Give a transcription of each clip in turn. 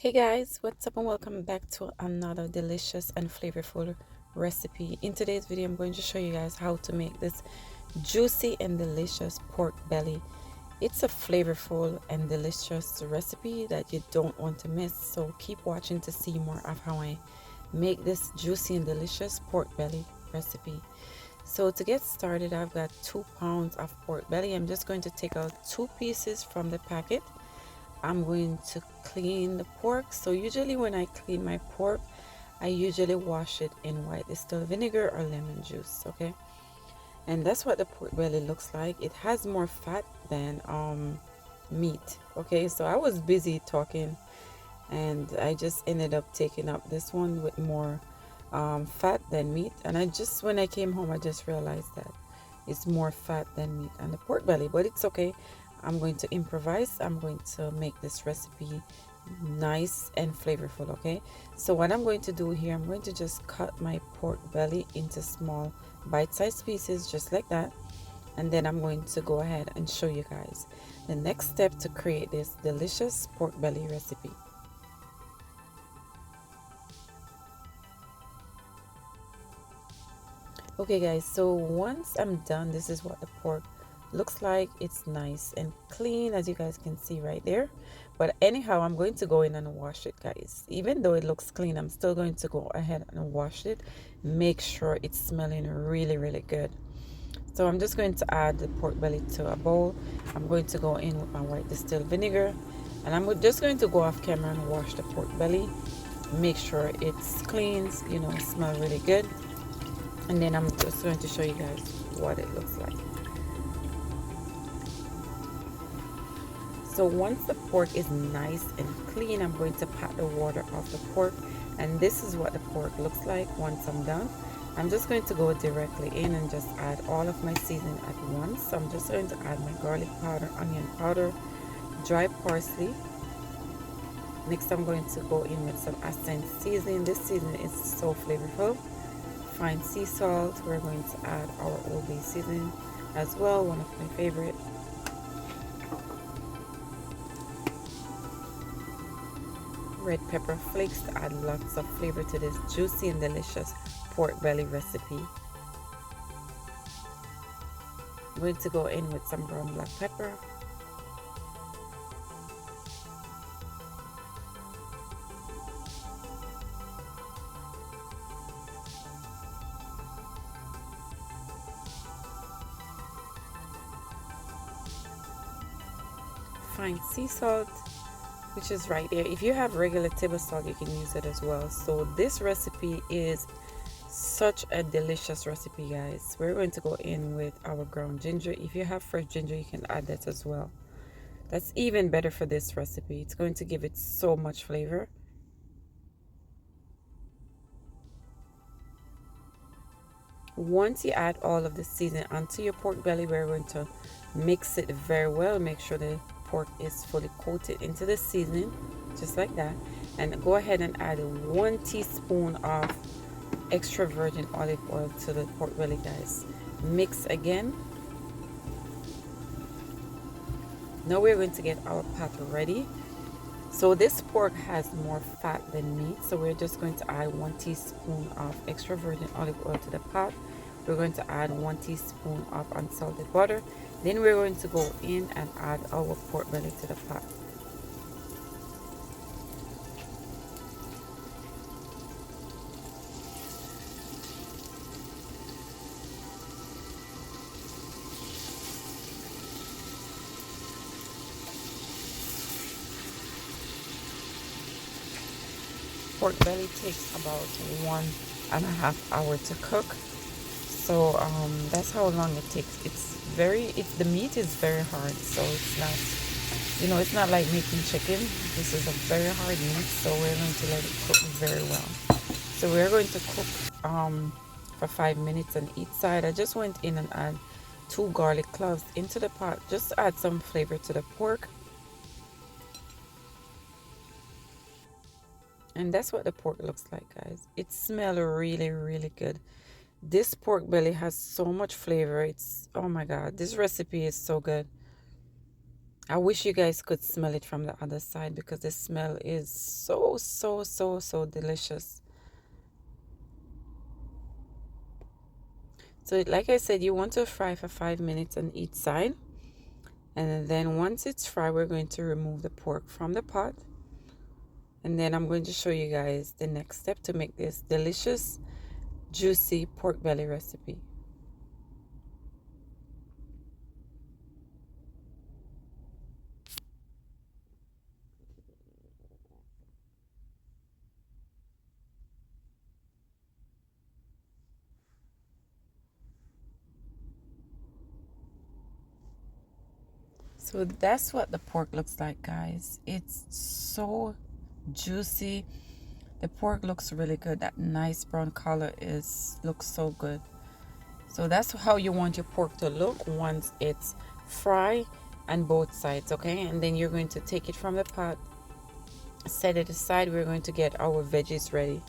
Hey guys, what's up and welcome back to another delicious and flavorful recipe. In today's video, I'm going to show you guys how to make this juicy and delicious pork belly. It's a flavorful and delicious recipe that you don't want to miss, so keep watching to see more of how I make this juicy and delicious pork belly recipe. So to get started, I've got 2 pounds of pork belly. I'm just going to take out 2 pieces from the packet. I'm going to clean the pork. So usually when I clean my pork, I usually wash it in white distilled vinegar or lemon juice, okay? And that's what the pork belly looks like. It has more fat than meat, okay? So I was busy talking and I just ended up taking up this one with more fat than meat. And when I came home, I just realized that it's more fat than meat on the pork belly, but it's okay. I'm going to improvise. I'm going to make this recipe nice and flavorful, okay? So what I'm going to do here, I'm going to just cut my pork belly into small bite-sized pieces, just like that. And then I'm going to go ahead and show you guys the next step to create this delicious pork belly recipe. Okay guys, so once I'm done, this is what the pork looks like. It's nice and clean, as you guys can see right there. But anyhow, I'm going to go in and wash it, guys. Even though it looks clean, I'm still going to go ahead and wash it. Make sure it's smelling really good. So I'm just going to add the pork belly to a bowl. I'm going to go in with my white distilled vinegar, and I'm just going to go off camera and wash the pork belly. Make sure it's clean, you know, smell really good. And then I'm just going to show you guys what it looks like. So once the pork is nice and clean, I'm going to pat the water off the pork, and this is what the pork looks like once I'm done. I'm just going to go directly in and just add all of my seasoning at once. So I'm just going to add my garlic powder, onion powder, dry parsley. Next I'm going to go in with some Ascent seasoning. This seasoning is so flavorful. Fine sea salt. We're going to add our Old Bay seasoning as well, one of my favorite. Red pepper flakes to add lots of flavor to this juicy and delicious pork belly recipe. I'm going to go in with some brown black pepper. Fine sea salt, which is right there. If you have regular table salt, you can use it as well. So this recipe is such a delicious recipe, guys. We're going to go in with our ground ginger. If you have fresh ginger, you can add that as well. That's even better for this recipe. It's going to give it so much flavor. Once you add all of the seasoning onto your pork belly, we're going to mix it very well. Make sure the pork is fully coated into the seasoning, just like that. And go ahead and add 1 teaspoon of extra virgin olive oil to the pork belly, guys. Mix again. Now we're going to get our pot ready. So this pork has more fat than meat, so we're just going to add 1 teaspoon of extra virgin olive oil to the pot. We're going to add 1 teaspoon of unsalted butter. Then we're going to go in and add our pork belly to the pot. Pork belly takes about 1.5 hours to cook. So that's how long it takes. The meat is very hard, so it's not, you know, it's not like making chicken. This is a very hard meat, so we're going to let it cook very well. So we're going to cook for 5 minutes on each side. I just went in and add 2 garlic cloves into the pot, just to add some flavor to the pork. And that's what the pork looks like, guys. It smells really good. This pork belly has so much flavor. It's, oh my god, this recipe is so good. I wish you guys could smell it from the other side because the smell is so delicious. So like I said, you want to fry for 5 minutes on each side. And then once it's fried, we're going to remove the pork from the pot. And then I'm going to show you guys the next step to make this delicious, juicy pork belly recipe. So that's what the pork looks like, guys. It's so juicy. The pork looks really good. That nice brown color looks so good. So that's how you want your pork to look once it's fried on both sides, okay? And then you're going to take it from the pot, set it aside. We're going to get our veggies ready.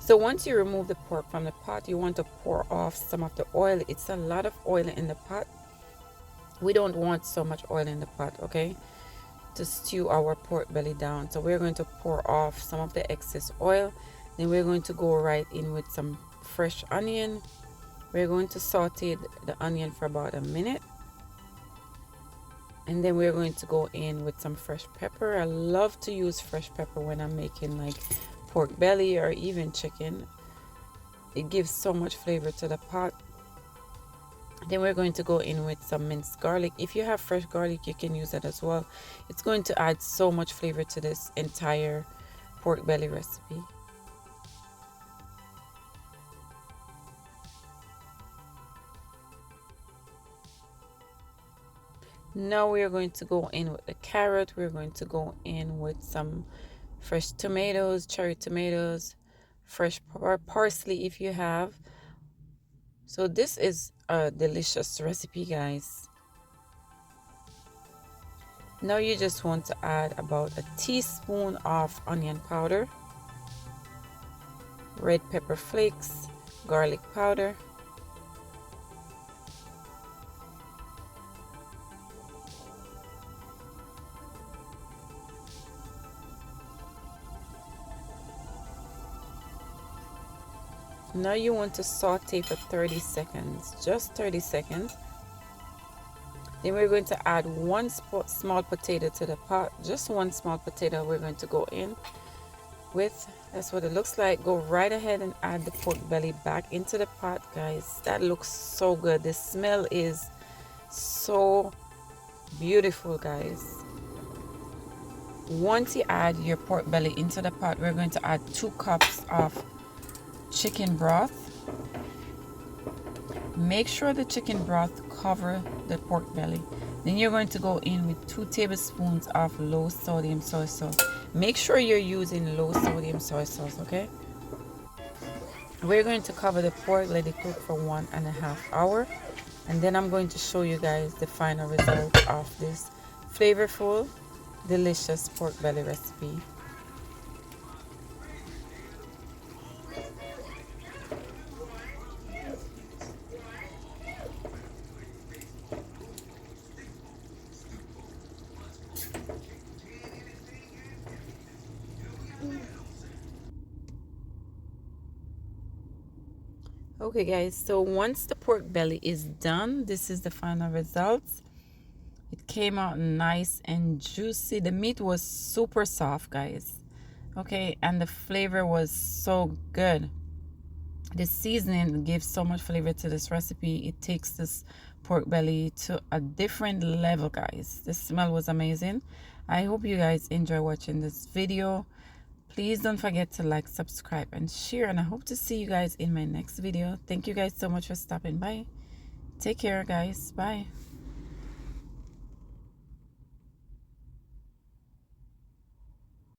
So once you remove the pork from the pot, you want to pour off some of the oil. It's a lot of oil in the pot. We don't want so much oil in the pot, okay, to stew our pork belly down. So we're going to pour off some of the excess oil. Then we're going to go right in with some fresh onion. We're going to saute the onion for about a minute. And then we're going to go in with some fresh pepper. I love to use fresh pepper when I'm making like pork belly or even chicken. It gives so much flavor to the pot. Then we're going to go in with some minced garlic. If you have fresh garlic, you can use that as well. It's going to add so much flavor to this entire pork belly recipe. Now we're going to go in with the carrot. We're going to go in with some fresh tomatoes, cherry tomatoes, fresh parsley if you have. So this is a delicious recipe, guys. Now you just want to add about a teaspoon of onion powder, red pepper flakes, garlic powder, now you want to saute for 30 seconds, just 30 seconds. Then we're going to add one small potato to the pot, just one small potato we're going to go in with. That's what it looks like. Go right ahead and add the pork belly back into the pot, guys. That looks so good. The smell is so beautiful, guys. Once you add your pork belly into the pot, we're going to add 2 cups of chicken broth. Make sure the chicken broth cover the pork belly. Then you're going to go in with 2 tablespoons of low sodium soy sauce. Make sure you're using low sodium soy sauce, okay? We're going to cover the pork, let it cook for 1.5 hours, and then I'm going to show you guys the final result of this flavorful, delicious pork belly recipe. Okay guys, so once the pork belly is done, this is the final results. It came out nice and juicy. The meat was super soft, guys. Okay, and the flavor was so good. The seasoning gives so much flavor to this recipe. It takes this pork belly to a different level, guys. The smell was amazing. I hope you guys enjoy watching this video. Please don't forget to like, subscribe, and share. And I hope to see you guys in my next video. Thank you guys so much for stopping by. Take care, guys. Bye.